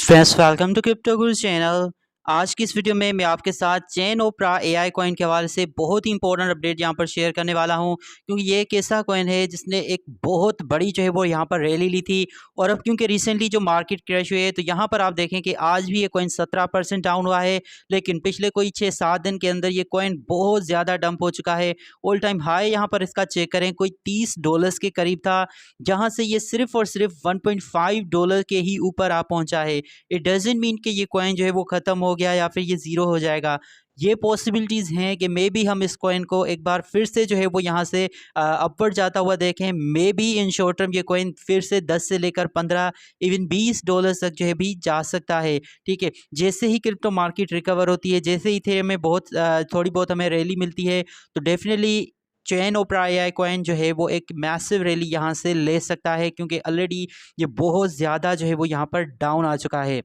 Friends welcome to crypto Guru channel. आज की इस वीडियो में मैं आपके साथ चेन ओपरा एआई कॉइन के हवाले से बहुत ही इंपॉर्टेंट अपडेट यहाँ पर शेयर करने वाला हूँ, क्योंकि ये एक ऐसा कॉइन है जिसने एक बहुत बड़ी जो है वो यहाँ पर रैली ली थी। और अब क्योंकि रिसेंटली जो मार्केट क्रैश हुई है, तो यहाँ पर आप देखें कि आज भी ये कॉइन 17% डाउन हुआ है, लेकिन पिछले कोई 6-7 दिन के अंदर ये कॉइन बहुत ज़्यादा डंप हो चुका है। ऑल टाइम हाई यहाँ पर इसका चेक करें कोई $30 के करीब था, जहाँ से ये सिर्फ और सिर्फ $1.5 के ही ऊपर आ पहुँचा है। इट डजेंट मीन कि ये कॉइन जो है वो ख़त्म हो गया या फिर ये ज़ीरो हो जाएगा। ये पॉसिबिलिटीज़ हैं कि मे बी हम इस कॉइन को एक बार फिर से जो है वो यहाँ से अपवर्ड जाता हुआ देखें। May be in short term ये कॉइन फिर से 10 से लेकर 15 इवन $20 तक जो है भी जा सकता है। ठीक है, जैसे ही क्रिप्टो मार्केट रिकवर होती है, जैसे ही इथेरियम में बहुत थोड़ी बहुत हमें रैली मिलती है, तो डेफिनेटली चेन ओपरा एआई कॉइन जो है वो एक मैसिव रैली यहाँ से ले सकता है, क्योंकि ऑलरेडी ये बहुत ज़्यादा जो है वो यहाँ पर डाउन आ चुका है।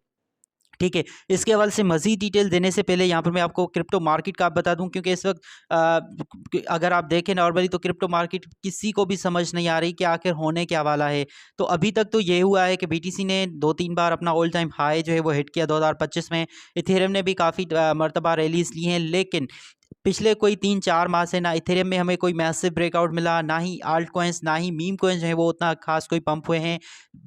ठीक है, इसके हवाले से मज़ीद डिटेल देने से पहले यहाँ पर मैं आपको क्रिप्टो मार्केट का बता दूं, क्योंकि इस वक्त अगर आप देखें नॉर्मली तो क्रिप्टो मार्केट किसी को भी समझ नहीं आ रही कि आखिर होने क्या वाला है। तो अभी तक तो ये हुआ है कि बीटीसी ने 2-3 बार अपना ऑल टाइम हाई जो है वो हिट किया 2025 में। इथेरियम ने भी काफ़ी मरतबा रैलीज ली हैं, लेकिन पिछले कोई 3-4 माह से ना इथेरियम में हमें कोई मैसिव ब्रेकआउट मिला, ना ही आल्ट कॉइन्स ना ही मीम कॉइन्स जो है वो उतना खास कोई पंप हुए हैं।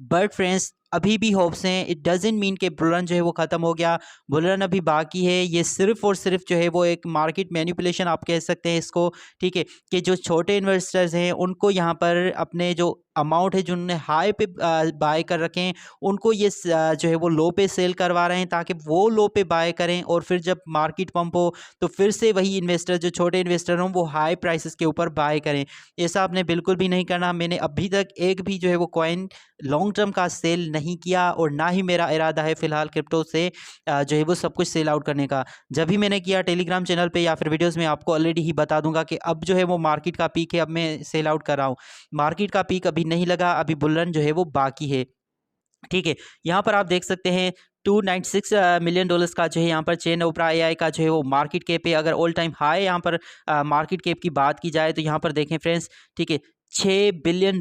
बट फ्रेंड्स, अभी भी होप्स हैं। इट डजेंट मीन कि बुल रन जो है वो ख़त्म हो गया। बुल रन अभी बाकी है। ये सिर्फ और सिर्फ जो है वो एक मार्केट मैनिपुलेशन आप कह सकते हैं इसको। ठीक है, कि जो छोटे इन्वेस्टर्स हैं उनको यहाँ पर अपने जो अमाउंट है जो उन्होंने हाई पे बाय कर रखे हैं, उनको ये जो है वो लो पे सेल करवा रहे हैं, ताकि वो लो पे बाय करें और फिर जब मार्केट पंप हो तो फिर से वही इन्वेस्टर जो छोटे इन्वेस्टर हों वो हाई प्राइसेस के ऊपर बाय करें। ऐसा आपने बिल्कुल भी नहीं करना। मैंने अभी तक एक भी जो है वो कॉइन लॉन्ग टर्म का सेल नहीं किया, और ना ही मेरा इरादा है फ़िलहाल क्रिप्टो से जो है वो सब कुछ सेल आउट करने का। जब भी मैंने किया टेलीग्राम चैनल पे या फिर वीडियोज़ में आपको ऑलरेडी ही बता दूंगा कि अब जो है वो मार्केट का पीक है, अब मैं सेल आउट कर रहा हूँ। मार्केट का पीक अभी नहीं लगा, अभी बुल रन जो है वो बाकी है। ठीक है, यहाँ पर आप देख सकते हैं $296 मिलियन का जो है यहाँ पर चेन ओपरा एआई का जो है वो मार्केट कैप है। अगर ऑल टाइम हाई यहाँ पर मार्केट कैप की बात की जाए, तो यहाँ पर देखें फ्रेंड्स, ठीक है, $6 बिलियन,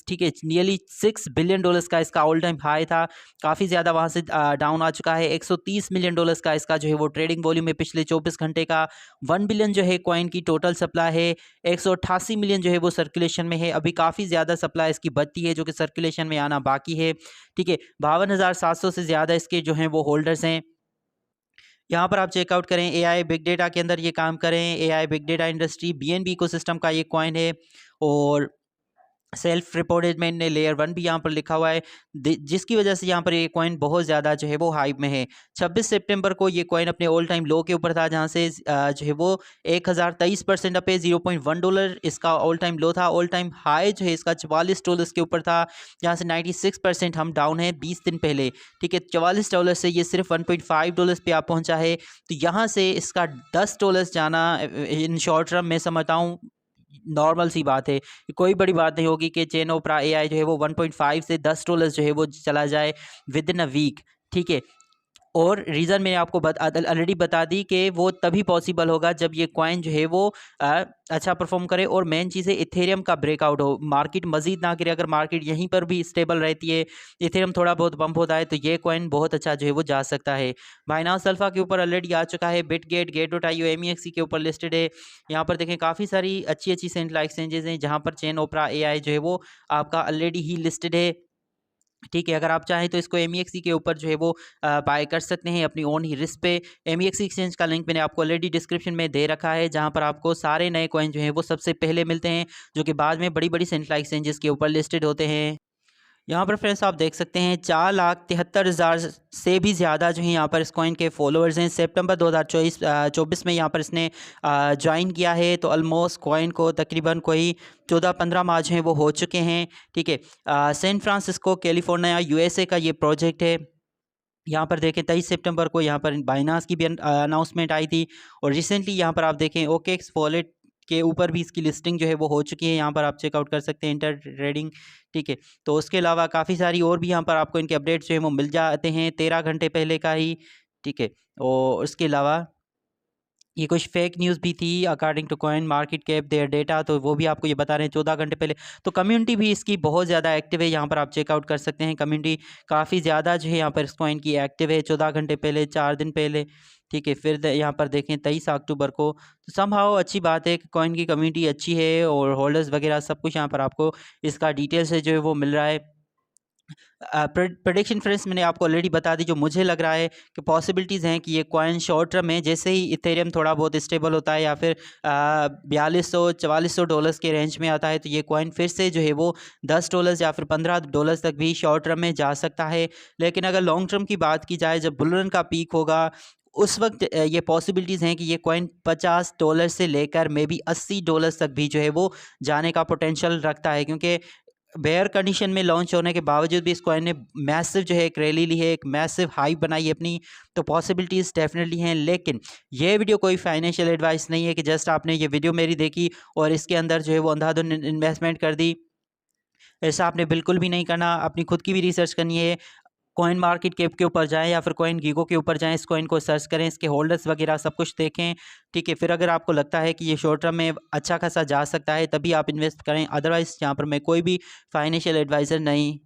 ठीक है, नियरली $6 बिलियन का इसका ऑल टाइम हाई था। काफ़ी ज़्यादा वहाँ से डाउन आ चुका है। $130 मिलियन का इसका जो है वो ट्रेडिंग वॉल्यूम है पिछले 24 घंटे का। 1 बिलियन जो है कॉइन की टोटल सप्लाई है। 188 मिलियन जो है वो सर्कुलेशन में है। अभी काफ़ी ज़्यादा सप्लाई इसकी बचती है जो कि सर्कुलेशन में आना बाकी है। ठीक है, 52,700 से ज़्यादा इसके जो हैं वो होल्डर्स हैं। यहाँ पर आप चेकआउट करें, एआई बिग डेटा के अंदर ये काम करें। AI big data industry BNB ecosystem का ये कॉइन है, और सेल्फ रिपोर्टेड मैंने लेयर 1 भी यहाँ पर लिखा हुआ है, जिसकी वजह से यहाँ पर ये कॉइन बहुत ज़्यादा जो है वो हाइप में है। 26 सितंबर को ये कॉइन अपने ऑल टाइम लो के ऊपर था, जहाँ से जो है वो 1023% अप है। $0.1 इसका ऑल टाइम लो था। ऑल टाइम हाई जो है इसका $44 के ऊपर था, जहाँ से 96% हम डाउन है 20 दिन पहले। ठीक है, $44 से ये सिर्फ $1.5 पे आप पहुँचा है। तो यहाँ से इसका $10 जाना इन शॉर्ट टर्म मैं समझता हूँ नॉर्मल सी बात है। कोई बड़ी बात नहीं होगी कि चेन ओपरा एआई जो है वो 1.5 से $10 जो है वो चला जाए विद इन अ वीक। ठीक है, और रीज़न मैंने आपको ऑलरेडी बता दी कि वो तभी पॉसिबल होगा जब ये कॉइन जो है वो अच्छा परफॉर्म करे, और मेन चीज़ है इथेरियम का ब्रेकआउट हो, मार्केट मजीद ना करे। अगर मार्केट यहीं पर भी स्टेबल रहती है, इथेरियम थोड़ा बहुत पंप होता है, तो ये कॉइन बहुत अच्छा जो है वो जा सकता है। बाइनांस अल्फा के ऊपर ऑलरेडी आ चुका है। बिटगेट, गेट.io, MEXC के ऊपर लिस्टेड है। यहाँ पर देखें काफ़ी सारी अच्छी अच्छी सेंट्रल एक्सचेंजेस हैं, जहाँ पर चेन ओपरा एआई जो है वो आपका ऑलरेडी ही लिस्टेड है। ठीक है, अगर आप चाहें तो इसको MEXC के ऊपर जो है वो बाय कर सकते हैं अपनी ओन ही रिस्क पे। MEXC एक्सचेंज का लिंक मैंने आपको ऑलरेडी डिस्क्रिप्शन में दे रखा है, जहां पर आपको सारे नए कॉइन जो हैं वो सबसे पहले मिलते हैं, जो कि बाद में बड़ी बड़ी सेंट्रल एक्सचेंजेस के ऊपर लिस्टेड होते हैं। यहाँ पर फ्रेंड्स आप देख सकते हैं 4,73,000 से भी ज़्यादा जो है यहाँ पर इस कॉइन के फॉलोअर्स हैं। सितंबर 2024 में यहाँ पर इसने ज्वाइन किया है, तो ऑलमोस्ट कॉइन को तकरीबन कोई 14-15 माह जो हैं वो हो चुके हैं। ठीक है, सैन फ्रांसिस्को कैलिफोर्निया USA का ये प्रोजेक्ट है। यहाँ पर देखें 23 सितंबर को यहाँ पर बाइनांस की भी अनाउंसमेंट आई थी, और रिसेंटली यहाँ पर आप देखें OKX वॉलेट के ऊपर भी इसकी लिस्टिंग जो है वो हो चुकी है। यहाँ पर आप चेकआउट कर सकते हैं इंटर ट्रेडिंग। ठीक है, तो उसके अलावा काफ़ी सारी और भी यहाँ पर आपको इनके अपडेट्स जो है वो मिल जाते हैं 13 घंटे पहले का ही। ठीक है, और उसके अलावा ये कुछ फेक न्यूज़ भी थी according to coin market cap their data, तो वो भी आपको ये बता रहे हैं 14 घंटे पहले। तो कम्युनिटी भी इसकी बहुत ज़्यादा एक्टिव है, यहाँ पर आप चेकआउट कर सकते हैं। कम्युनिटी काफ़ी ज़्यादा जो है यहाँ पर इस कॉइन की एक्टिव है 14 घंटे पहले, 4 दिन पहले, ठीक है। फिर यहाँ पर देखें 23 अक्टूबर को। तो समहाउ अच्छी बात है कि कॉइन की कम्युनिटी अच्छी है और होल्डर्स वगैरह सब कुछ यहाँ पर आपको इसका डिटेल से जो है वो मिल रहा है। प्रेडिक्शन फ्रेंड्स मैंने आपको ऑलरेडी बता दी। जो मुझे लग रहा है कि पॉसिबिलिटीज़ हैं कि ये कॉइन शॉर्ट टर्म में जैसे ही इथेरियम थोड़ा बहुत स्टेबल होता है या फिर 4200-4400 डॉलर्स के रेंज में आता है, तो ये कॉइन फिर से जो है वो $10 या फिर $15 तक भी शॉर्ट टर्म में जा सकता है। लेकिन अगर लॉन्ग टर्म की बात की जाए, जब बुल रन का पीक होगा उस वक्त ये पॉसिबिलिटीज़ हैं कि ये कॉइन $50 से लेकर मे बी $80 तक भी जो है वो जाने का पोटेंशियल रखता है, क्योंकि बेयर कंडीशन में लॉन्च होने के बावजूद भी इस कॉइन ने मैसिव जो है एक रैली ली है, एक मैसिव हाइप बनाई है अपनी। तो पॉसिबिलिटीज़ डेफिनेटली हैं, लेकिन ये वीडियो कोई फाइनेंशियल एडवाइस नहीं है कि जस्ट आपने ये वीडियो मेरी देखी और इसके अंदर जो है वो अंधाधुंध इन्वेस्टमेंट कर दी। ऐसा आपने बिल्कुल भी नहीं करना, अपनी खुद की भी रिसर्च करनी है। कॉइन मार्केट कैप के ऊपर जाएँ या फिर कॉइन गीगो के ऊपर जाएँ, इस कॉइन को सर्च करें, इसके होल्डर्स वगैरह सब कुछ देखें, ठीक है। फिर अगर आपको लगता है कि ये शॉर्ट टर्म में अच्छा खासा जा सकता है, तभी आप इन्वेस्ट करें। अदरवाइज़ यहाँ पर मैं कोई भी फाइनेंशियल एडवाइज़र नहीं